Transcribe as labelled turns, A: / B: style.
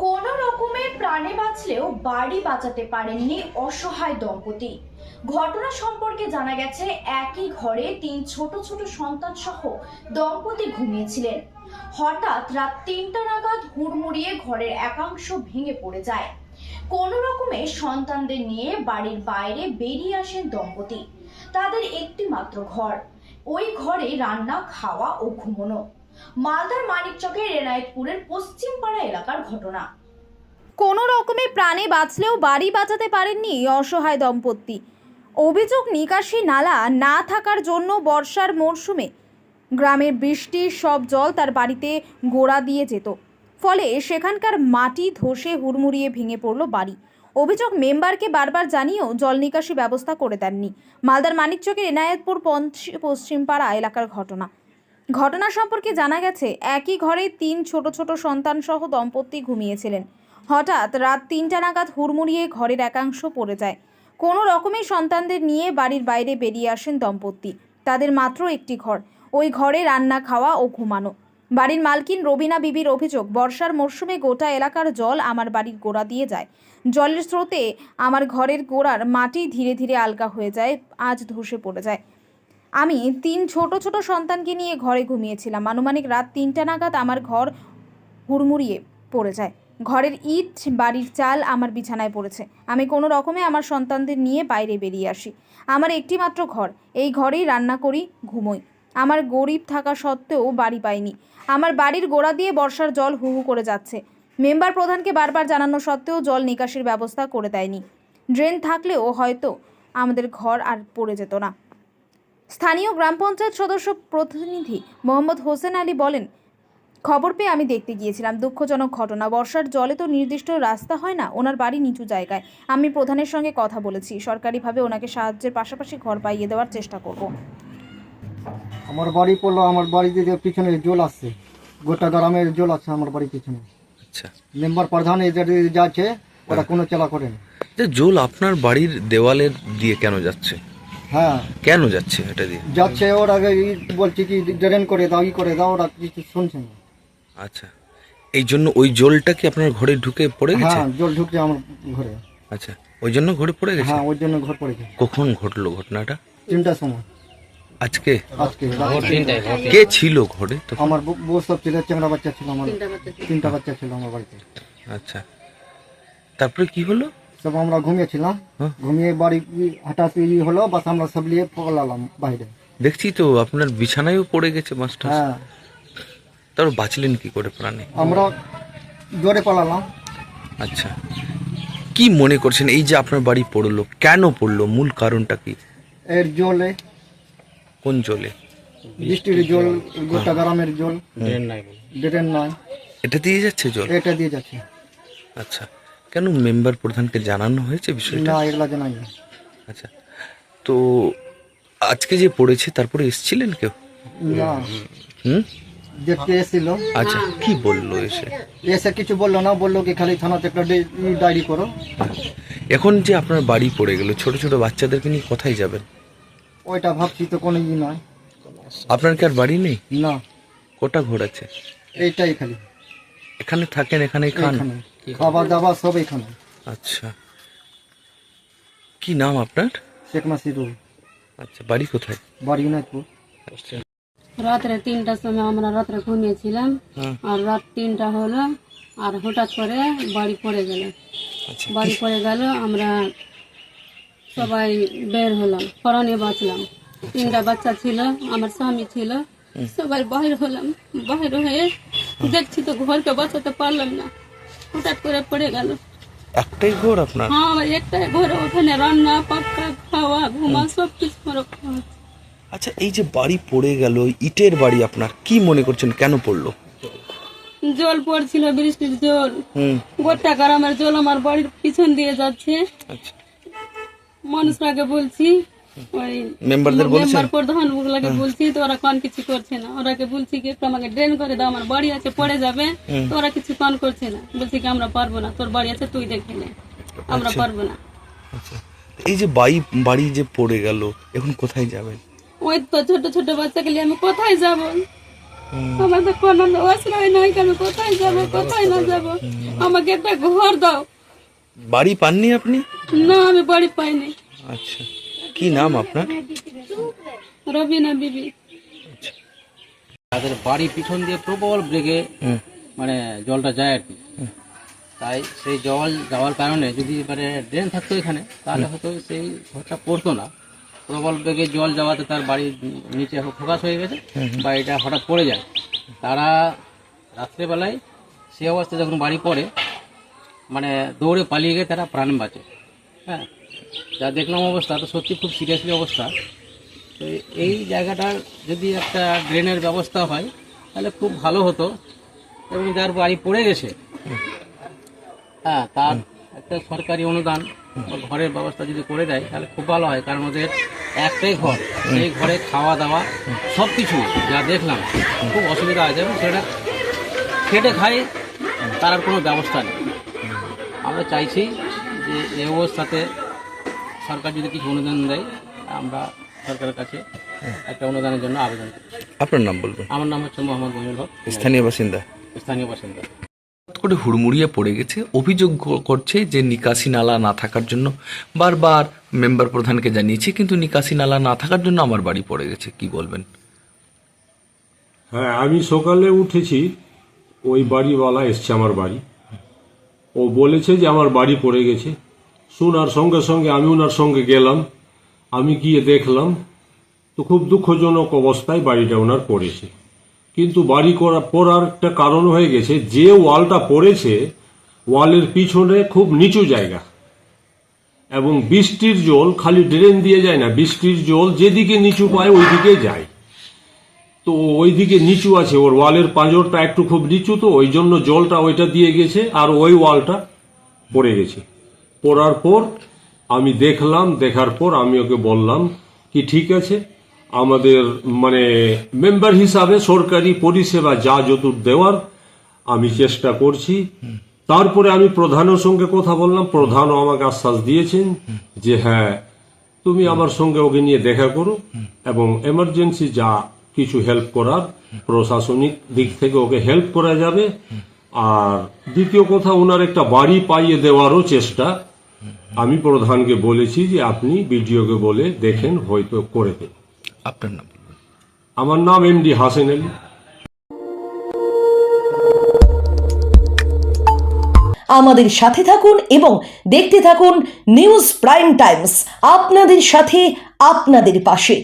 A: কোনো রকমে প্রাণে বাঁচলেও বাড়ি বাঁচাতে পারেননি অসহায় দম্পতি। ঘটনা সম্পর্কে জানা গেছে, একই ঘরে 3 ছোট ছোট সন্তান সহ দম্পতি ঘুমিয়েছিলেন। হঠাৎ রাত 3টা নাগাদ হুড়মুড়িয়ে ঘরের একাংশ ভেঙে পড়ে যায়। কোনো রকমে সন্তানদের নিয়ে বাড়ির বাইরে বেরিয়ে আসেন দম্পতি। তাদের একটি মাত্র ঘর, ওই ঘরে রান্না, খাওয়া ও ঘুমানো। মালদার মানিকচকের এনায়েতপুরের পশ্চিম পাড়া এলাকার ঘটনা।
B: কোনো রকমে প্রাণে বাঁচলেও বাড়ি বাঁচাতে পারেননি অসহায় দম্পতি। অভিযোগ, নিকাশি নালা না থাকার জন্য বর্ষার মরশুমে গ্রামের বৃষ্টির সব জল তার বাড়িতে গোড়া দিয়ে যেত, ফলে সেখানকার মাটি ধসে হুড়মুড়িয়ে ভেঙে পড়ল বাড়ি। অভিযোগ, মেম্বারকে বারবার জানিয়েও জল নিকাশি ব্যবস্থা করে দেননি। মালদার মানিকচকের এনায়েতপুর পশ্চিম পাড়া এলাকার ঘটনা সম্পর্কে জানা গেছে, একই ঘরে 3 ছোট ছোট সন্তান সহ দম্পতি ঘুমিয়েছিলেন। হঠাৎ রাত 3টা নাগাদ হুড়মুড়িয়ে ঘরের একাংশ পড়ে যায়। কোনো রকমে সন্তানদের নিয়ে বাড়ির বাইরে বেরিয়ে আসেন দম্পতি। তাদের মাত্র একটি ঘর, ওই ঘরে রান্না, খাওয়া ও ঘুমানো। বাড়ির মালকিন রবিনা বিবির অভিযোগ, বর্ষার মরশুমে গোটা এলাকার জল আমার বাড়ির গোড়া দিয়ে যায়। জলের স্রোতে আমার ঘরের গোড়ার মাটি ধীরে ধীরে আলগা হয়ে যায়, আজ ধসে পড়ে যায়। আমি 3 ছোট ছোট সন্তানকে নিয়ে ঘরে ঘুমিয়েছিলাম। আনুমানিক রাত 3টা নাগাদ আমার ঘর হুড়মুড়িয়ে পড়ে যায়। ঘরের ইট, বাড়ির চাল আমার বিছানায় পড়েছে। আমি কোনো রকমে আমার সন্তানদের নিয়ে বাইরে বেরিয়ে আসি। আমার একটি মাত্র ঘর, এই ঘরেই রান্না করি, ঘুমোই। আমার গরিব থাকা সত্ত্বেও বাড়ি পাইনি। আমার বাড়ির গোড়া দিয়ে বর্ষার জল হু হু করে যাচ্ছে। মেম্বার প্রধানকে বারবার জানানো সত্ত্বেও জল নিকাশির ব্যবস্থা করে দেয়নি। ড্রেন থাকলেও হয়তো আমাদের ঘর আর পড়ে যেত না। স্থানীয় গ্রাম পঞ্চায়েত সদস্য প্রতিনিধি মোহাম্মদ হোসেন আলী বলেন, খবর পেয়ে আমি দেখতে গিয়েছিলাম। দুঃখজনক ঘটনা। বর্ষার জলে তো নির্দিষ্ট রাস্তা হয় না। ওনার বাড়ি নিচু জায়গায়। আমি প্রধানের সঙ্গে কথা বলেছি, সরকারিভাবে ওনাকে সাহায্যের পাশাপাশি ঘর পাইয়ে দেওয়ার চেষ্টা করব।
C: আমার বাড়ি পড়লো, আমার বাড়িতে যে পিছনে জল আসছে, গোটা গ্রামের জল আছে আমার বাড়ির পিছনে।
D: আচ্ছা,
C: মেম্বার প্রধান এদের যাচ্ছে, ওরা কোনো চেলা করে না।
D: যে জল আপনার বাড়ির দেওয়ালের দিয়ে কেন যাচ্ছে?
C: হ্যাঁ,
D: কেন যাচ্ছে এটা দিয়ে?
C: যাচ্ছে, ওরা বলছে কি ড্রেন করে দাও, ই করে দাও, ওরা কিছু শুনছে না।
D: আচ্ছা, এই জন্য ওই জলটা কি আপনার ঘরে ঢুকে পড়ে গেছে?
C: হ্যাঁ, জল ঢুকছে আমার ঘরে।
D: আচ্ছা, ওই জন্য ঘরে পড়ে গেছে?
C: হ্যাঁ, ওই জন্য ঘর পড়েছে।
D: কখন ঘটলো ঘটনাটা?
C: 3টার সময়
D: আজকে?
C: আজকে
D: কে ছিল ঘরে তখন?
C: আমার বউ সব ছিল, চেংড়া বাচ্চা ছিল, আমার 3টা বাচ্চা ছিল আমার বাড়িতে।
D: আচ্ছা, তারপরে কি হলো?
C: সব আমরা ঘুমিয়েছিলাম,
D: হ্যাঁ।
C: ঘুমিয়ে বাড়ি হঠাৎ হলো, বাস আমরা সব নিয়ে পলালাম বাইরে।
D: দেখছি তো আপনার বিছানায়ও পড়ে গেছে মাছটা।
C: হ্যাঁ,
D: তারপর বাঁচলেন কি করে প্রাণে?
C: আমরা জোরে পালালাম।
D: আচ্ছা, কি মনে করছেন এই যে আপনার বাড়ি পড়লো, কেন পড়লো, মূল কারণটা কি?
C: এর জলে,
D: কোন জলে?
C: বৃষ্টির জল, গোটা গ্রামের জল, ড্রেন নাই,
D: এটা দিয়ে যাচ্ছে জল?
C: এটা দিয়ে যাচ্ছে।
D: আচ্ছা, কেন মেম্বার প্রধানকে জানানো হয়েছে বিষয়টা?
C: না, এগুলা জানাই না।
D: আচ্ছা, তো আজকে যে পড়েছে তারপরে এসেছিলেন কেউ?
C: না,
D: হুম,
C: দেখতে এসেছিল,
D: আচ্ছা, কি বললো এসে?
C: এসে কিছু বললো না, বললো কি খালি থানাতে একটা ডায়েরি করো।
D: এখন যে আপনার বাড়ি পড়ে গেল, ছোট ছোট বাচ্চাদেরকে নিয়ে কোথায় যাবেন?
C: ওইটা ভাবছি তো, কোনো ই নয়।
D: আপনার কি আর বাড়ি নেই?
C: না,
D: কটা ঘর আছে?
C: এইটাই খালি,
D: এখানে থাকেন, এখানেই খান?
C: এখানে খাবার দাবার সব এখানে।
D: আচ্ছা, কি নাম আপনার?
C: শেখ নাসিরুল।
D: আচ্ছা, বাড়ি কোথায়?
C: বাড়ি ইনায়তপুর।
E: রাত্রে 3টার সময় আমরা রাত্রে ঘুমিয়েছিলাম,
D: হুম।
E: আর রাত 3টা হলো, আর হঠাৎ করে বাড়ি পড়ে গেল।
D: আচ্ছা,
E: বাড়ি পড়ে গেল, আমরা সবাই বের হলাম, পরাণে বাঁচলাম। 3টা বাচ্চা ছিল, আমার স্বামী ছিল, সবাই বাইর হলাম। বাইর হয়ে দেখছি তো ঘরকে বাঁচাতে পারলাম না, হঠাৎ করে পড়ে গেল।
D: একটাই ঘর আপনার?
E: হ্যাঁ, আমার একটাই ঘরে, ওখানে রান্না, পাক্কা, খাওয়া, ঘুমা সব কিছু আমার ওখানে হচ্ছে।
D: আচ্ছা, এই যে বাড়ি পড়ে গেল, ইটের বাড়ি আপনার, কি মনে করছেন কেন পড়লো?
E: জল পড়ছিল, বৃষ্টির জল,
D: হুম,
E: গোটা গ্রামের জল আমার বাড়ির পিছন দিয়ে যাচ্ছে।
D: আচ্ছা,
E: মানুষরাকে বলছি, ওই
D: মেম্বারদের বলছেন?
E: মেম্বার প্রধান গুলাকে বলছি, তো ওরা কোন কিছু করছে না। ওরাকে বলছি কি একটু আমাকে ড্রেন করে দাও, আমার বাড়ি আছে, পড়ে যাবে। তো ওরা কিছু কোন করছে না, বলছি কি আমরা পারবো না, তোর বাড়ি আছে তুই দেখে নে, আমরা
D: আচ্ছা।
E: পারবো না।
D: আচ্ছা, এই যে বাড়ি যে পড়ে গেল, এখন কোথায় যাবেন?
E: ওই তো ছোট ছোট বাচ্চাকে নিয়ে আমি কোথায় যাব? আমাদের কোনো আশ্রয় নাই, আমি কোথায় যাব, কোথায় না যাব, আমাকে একটা ঘর দাও।
D: বাড়ি পাননি আপনি?
E: না, আমি বাড়ি পাইনি।
D: আচ্ছা, কি নাম আপনার?
E: রবিনা বিবি।
F: তাদের বাড়ি পিছন দিয়ে প্রবল বেগে মানে জলটা যায় আর কি। তাই সেই জল যাওয়ার কারণে যদি মানে ড্রেন থাকতো এখানে, তাহলে হয়তো সেই ঘরটা পড়তো না। প্রবল বেগে জল যাওয়াতে তার বাড়ির নিচে ফোকাস হয়ে গেছে, বাড়িটা হঠাৎ পড়ে যায়। তারা রাত্রেবেলায় সে অবস্থায় যখন বাড়ি পড়ে, মানে দৌড়ে পালিয়ে গিয়ে তারা প্রাণ বাঁচে। হ্যাঁ, যা দেখলাম অবস্থা তো সত্যি খুব সিরিয়াসলি অবস্থা। তো এই জায়গাটার যদি একটা ড্রেনের ব্যবস্থা হয় তাহলে খুব ভালো হতো, এবং যার বাড়ি পড়ে গেছে হ্যাঁ তার একটা সরকারি অনুদান বা ঘরের ব্যবস্থা যদি করে দেয় তাহলে খুব ভালো হয়। কারণ ওদের একটাই ঘর, সেই ঘরে খাওয়া দাওয়া সব কিছু যা দেখলাম খুব অসুবিধা আছে, এবং সেটা খেটে খায়, তার আর কোনো ব্যবস্থা নেই। আমরা চাইছি যে এই অবস্থাতে সরকার যদি কিছু অনুদান দেয়, আমরা সরকারের কাছে একটা অনুদানের জন্য আবেদন করি।
D: আপনার নাম বলবেন?
F: আমার নাম হচ্ছে মোহাম্মদ মহিনুল হক,
D: স্থানীয় বাসিন্দা।
F: স্থানীয় বাসিন্দা।
D: হঠাৎ করে হুড়মুড়িয়ে পড়ে গেছে, অভিযোগ করছে যে নিকাশি নালা না থাকার জন্য। বারবার মেম্বার প্রধানকে জানিয়েছি, কিন্তু নিকাশি নালা না থাকার জন্য আমার বাড়ি পড়ে গেছে। কি বলবেন?
G: হ্যাঁ, আমি সকালে উঠেছি, ওই বাড়িওয়ালা এসছে আমার বাড়ি, ও বলেছে যে আমার বাড়ি পড়ে গেছে। শোনার সঙ্গে সঙ্গে আমি ওনার সঙ্গে গেলাম, আমি গিয়ে দেখলাম তো খুব দুঃখজনক অবস্থায় বাড়িটা ওনার পড়েছে। কিন্তু বাড়ি পড়ার একটা কারণ হয়ে গেছে, যে ওয়ালটা পড়েছে ওয়ালের পিছনে খুব নিচু জায়গা, এবং বৃষ্টির জল খালি ড্রেন দিয়ে যায় না, বৃষ্টির জল যেদিকে নিচু পায় ওই দিকে যায়। তো ওইদিকে নিচু আছে, ওর ওয়ালের পাঁজরটা একটু খুব নিচু, তো ওই জন্য জলটা ওইটা দিয়ে গেছে, আর ওই ওয়ালটা পড়ে গেছে। পড়ার পর আমি দেখলাম, দেখার পর আমি ওকে বললাম কি ঠিক আছে, আমাদের মানে মেম্বার হিসাবে সরকারি পরিষেবা যা যতটুক দেওয়ার আমি চেষ্টা করছি। তারপরে আমি প্রধানের সঙ্গে কথা বললাম, প্রধানও আমাকে আশ্বাস দিয়েছেন যে হ্যাঁ তুমি আমার সঙ্গে ওকে নিয়ে দেখা করো, এবং এমার্জেন্সি যা কিছু হেল্প করার প্রশাসনিক দিক থেকে ওকে হেল্প করা যাবে। আর দ্বিতীয় কথা, ওনার একটা বাড়ি পাইয়ে দেওয়ারও চেষ্টা আমি প্রধানকে বলেছি যে আপনি বিডিওকে বলে দেখেন, হয়তো করে দেন।
D: আপনার নাম বলবেন?
G: আমার নাম এমডি হাসেন আলী।
H: আমাদের সাথে থাকুন এবং দেখতে থাকুন নিউজ প্রাইম টাইমস, আপনাদের সাথে আপনাদের পাশে।